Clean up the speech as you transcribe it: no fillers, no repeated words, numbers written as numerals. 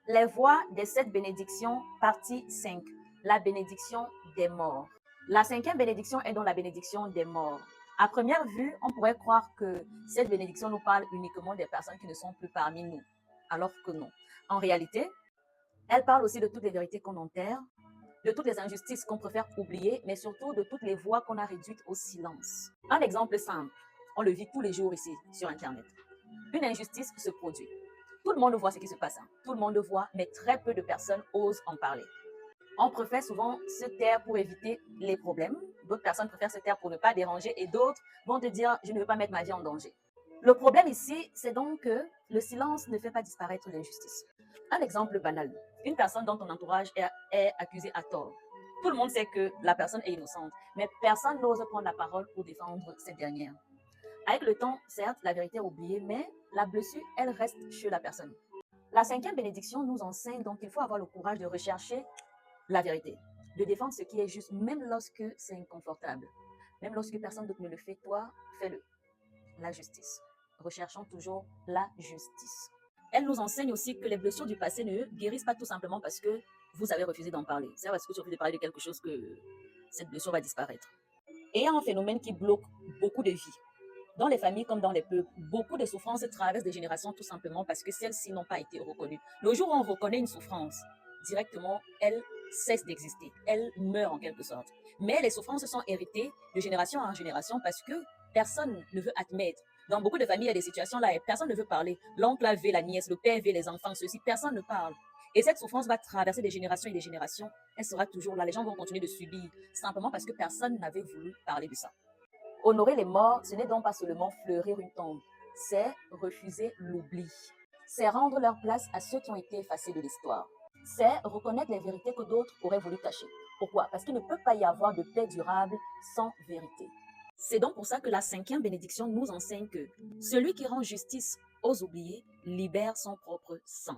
Les voies des 7 bénédictions, partie 5. La bénédiction des morts. La cinquième bénédiction est donc la bénédiction des morts. À première vue, on pourrait croire que cette bénédiction nous parle uniquement des personnes qui ne sont plus parmi nous, alors que non. En réalité, elle parle aussi de toutes les vérités qu'on enterre, de toutes les injustices qu'on préfère oublier, mais surtout de toutes les voix qu'on a réduites au silence. Un exemple simple, on le vit tous les jours ici sur Internet. Une injustice se produit. Tout le monde voit ce qui se passe. Tout le monde voit, mais très peu de personnes osent en parler. On préfère souvent se taire pour éviter les problèmes. D'autres personnes préfèrent se taire pour ne pas déranger et d'autres vont te dire « je ne veux pas mettre ma vie en danger ». Le problème ici, c'est donc que le silence ne fait pas disparaître l'injustice. Un exemple banal. Une personne dans ton entourage est accusée à tort. Tout le monde sait que la personne est innocente, mais personne n'ose prendre la parole pour défendre cette dernière. Avec le temps, certes, la vérité est oubliée, mais la blessure, elle reste chez la personne. La cinquième bénédiction nous enseigne donc qu'il faut avoir le courage de rechercher la vérité, de défendre ce qui est juste, même lorsque c'est inconfortable. Même lorsque personne d'autre ne le fait, toi, fais-le. La justice. Recherchons toujours la justice. Elle nous enseigne aussi que les blessures du passé ne guérissent pas tout simplement parce que vous avez refusé d'en parler. C'est parce que tu refuses de parler de quelque chose que cette blessure va disparaître. Et il y a un phénomène qui bloque beaucoup de vies. Dans les familles comme dans les peuples, beaucoup de souffrances traversent des générations tout simplement parce que celles-ci n'ont pas été reconnues. Le jour où on reconnaît une souffrance, directement, elle cesse d'exister. Elle meurt en quelque sorte. Mais les souffrances sont héritées de génération en génération parce que personne ne veut admettre. Dans beaucoup de familles, il y a des situations là et personne ne veut parler. L'oncle veut la nièce, le père veut les enfants, ceci, personne ne parle. Et cette souffrance va traverser des générations et des générations. Elle sera toujours là. Les gens vont continuer de subir simplement parce que personne n'avait voulu parler de ça. Honorer les morts, ce n'est donc pas seulement fleurir une tombe, c'est refuser l'oubli. C'est rendre leur place à ceux qui ont été effacés de l'histoire. C'est reconnaître les vérités que d'autres auraient voulu cacher. Pourquoi? Parce qu'il ne peut pas y avoir de paix durable sans vérité. C'est donc pour ça que la cinquième bénédiction nous enseigne que celui qui rend justice aux oubliés libère son propre sang.